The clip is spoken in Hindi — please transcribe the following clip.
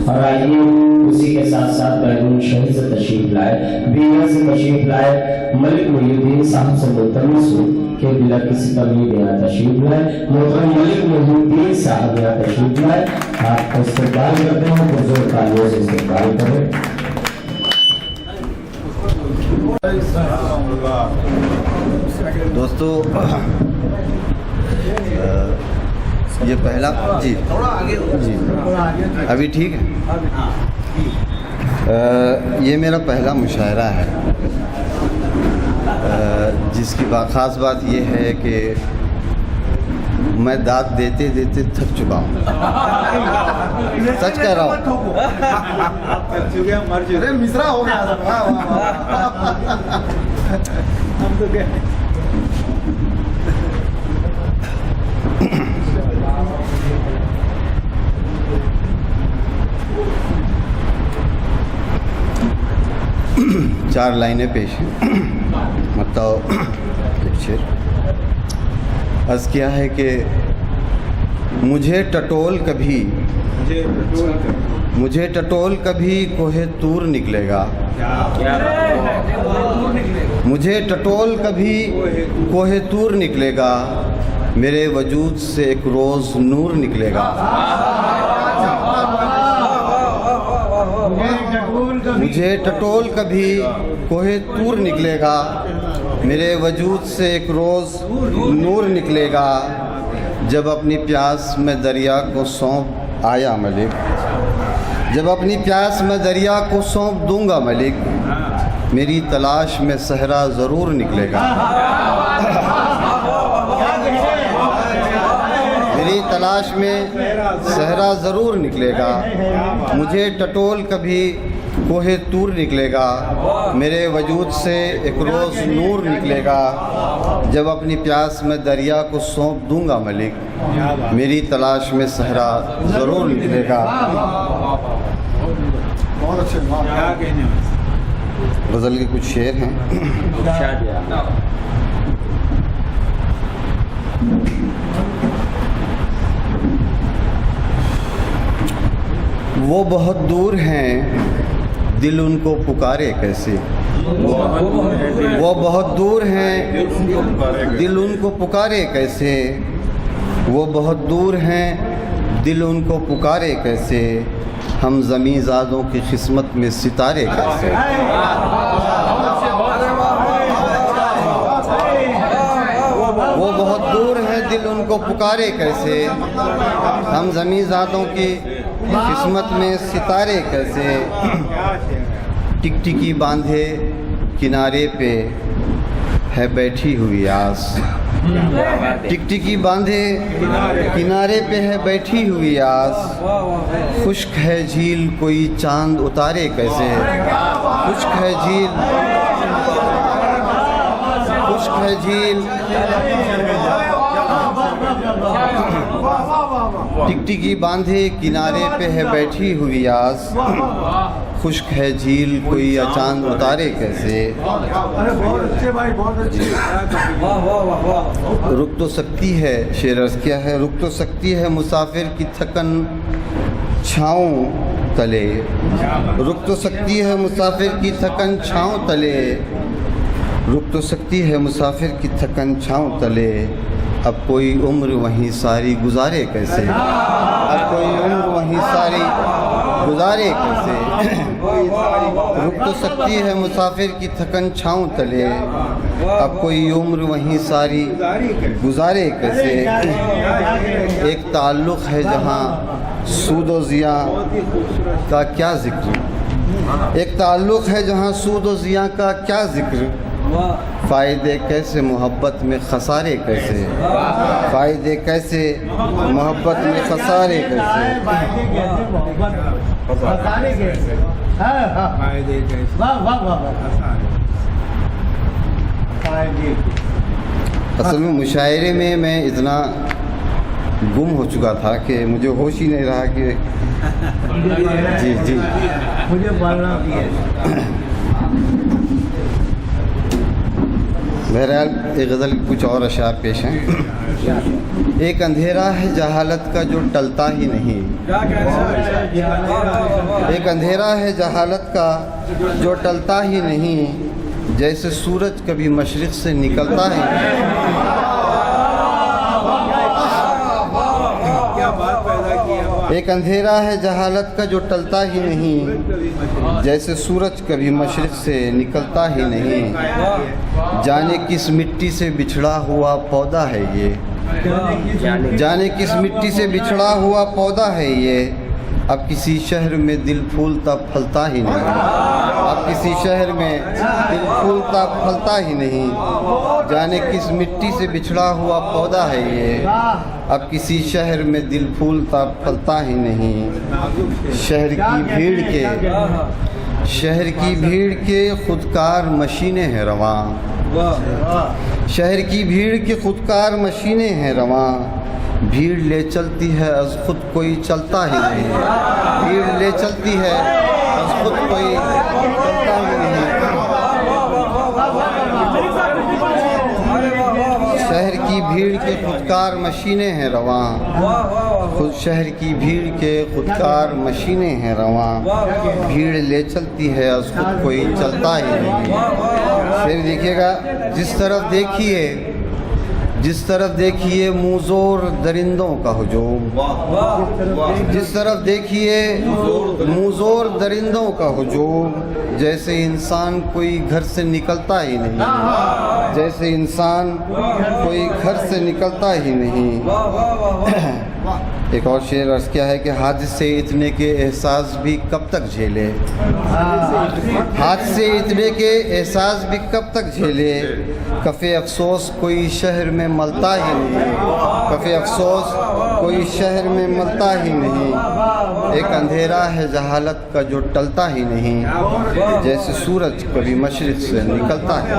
और आइए उसी के साथ साथ बैरून शहर से तशरीफ लाए, बीना से तशरीफ लाए, मलिक मुहिउद्दीन साहब से मुल्तमस हूँ कि बिला किसी तमीज़ यहाँ तशरीफ लाए, मोहतरम मलिक मुहिउद्दीन साहब यहाँ तशरीफ लाए। आपको इस्तेमाल करते हैं, पुरजोर तालियों से इस्तेमाल करें। दोस्तों, ये पहला जी थोड़ा आगे जी अभी ठीक है। ये मेरा पहला मुशायरा है, जिसकी ख़ास बात ये है कि मैं दाद देते देते थक चुका हूँ। सच कह रहा हूँ। अरे मिश्रा हो गया। हम तो क्या 4 लाइनें पेश हैं। मतलब एक शेर अर्ज़ किया है कि मुझे टटोल कभी कोहे तूर निकलेगा, मुझे टटोल कभी कोहे तूर निकलेगा, मेरे वजूद से एक रोज़ नूर निकलेगा। मुझे टटोल कभी कोहे तूर निकलेगा, मेरे वजूद से एक रोज़ नूर निकलेगा। जब अपनी प्यास में दरिया को सौंप आया मलिक, जब अपनी प्यास में दरिया को सौंप दूंगा मलिक, मेरी तलाश में सहरा ज़रूर निकलेगा। मेरी तलाश में सहरा ज़रूर निकलेगा। मुझे टटोल कभी कोहे तूर निकलेगा, मेरे वजूद से एक रोज़ नूर निकलेगा। जब अपनी प्यास में दरिया को सौंप दूंगा मलिक, मेरी तलाश में सहरा ज़रूर निकलेगा। गज़ल के कुछ शेर हैं। वो बहुत दूर हैं, दिल उनको पुकारे कैसे। वो बहुत दूर हैं, दिल उनको पुकारे कैसे। वो बहुत दूर हैं, दिल उनको पुकारे कैसे। हम ज़मीज़ादों की किस्मत में सितारे कैसे। वो बहुत दूर हैं, दिल उनको पुकारे कैसे। हम ज़मीज़ादों की किस्मत में सितारे कैसे। टिकटिकी बांधे किनारे पे है बैठी हुई आस। टिकटिकी बांधे किनारे पे है बैठी हुई आस। खुश्क है झील कोई चांद उतारे कैसे। खुश्क है झील, खुश्क है झील, टिकटिकी बांधे किनारे पे है बैठी हुई आस। खुश्क है झील कोई चांद उतारे कैसे। रुक तो सकती है, शेर अर्ज़ किया है, रुक तो सकती है मुसाफिर की थकन छाँव तले। रुक तो सकती है मुसाफिर की थकन छाँव तले। रुक तो सकती है मुसाफिर की थकन छाँव तले। अब कोई उम्र वहीं सारी गुजारे कैसे। अब कोई उम्र वहीं सारी गुजारे कैसे। रुक तो सकती है मुसाफिर की थकन छाँव तले। अब कोई उम्र वहीं सारी गुजारे कैसे। एक ताल्लुक़ है जहाँ सूद व ज़िया का क्या ज़िक्र। एक ताल्लुक़ है जहाँ सूद व ज़िया का क्या ज़िक्र। फ़ायदे कैसे मोहब्बत में खसारे कैसे। फ़ायदे कैसे मोहब्बत में खसारे कैसे। असल में मुशायरे में मैं इतना गुम हो चुका था कि मुझे होश ही नहीं रहा कि जी जी मुझे बोलना भी है। बहरहाल एक गज़ल कुछ और अशार पेश हैं। एक अंधेरा है जहालत का जो टलता ही नहीं। एक अंधेरा है जहालत का जो टलता ही नहीं, जैसे सूरज कभी मशरिक़ से निकलता है। एक अंधेरा है जहालत का जो टलता ही नहीं, जैसे सूरज कभी मशरिक़ से निकलता ही नहीं। जाने किस मिट्टी से बिछड़ा हुआ पौधा है ये, जाने किस मिट्टी से बिछड़ा हुआ पौधा है ये। अब किसी शहर में दिल फूलता फलता ही नहीं, अब किसी शहर में दिल फूलता फलता ही नहीं। जाने किस मिट्टी से बिछड़ा हुआ पौधा है ये, अब किसी शहर में दिल फूलता फलता ही नहीं। शहर की भीड़ के खुदकार मशीनें हैं रवां, शहर की भीड़ के खुदकार मशीनें हैं रवां। भीड़ ले चलती है अज़ खुद कोई चलता ही नहीं, भीड़ ले चलती है अज़ खुद कोई चलता ही नहीं। शहर की भीड़ के खुदकार मशीनें हैं रवां, खुद शहर की भीड़ के खुदकार मशीनें हैं रवां। भीड़ ले चलती है अज़ खुद कोई चलता ही नहीं। फिर देखिएगा, जिस तरफ देखिए मुँहज़ोर दरिंदों का हुजूम, जिस तरफ देखिए मुँहज़ोर दरिंदों का हुजूम। जैसे इंसान कोई घर से निकलता ही नहीं, जैसे इंसान कोई घर से निकलता ही नहीं। एक और शेर अर्ज़ किया है कि हादसे इतने के एहसास भी कब तक झेले, हादसे इतने के एहसास भी कब तक झेले। कफ़े अफसोस कोई शहर में मलता ही नहीं, कफ़े अफसोस कोई शहर में मलता ही नहीं। एक अंधेरा है जहालत का जो टलता ही नहीं, जैसे सूरज कभी मशरिक़ से निकलता है।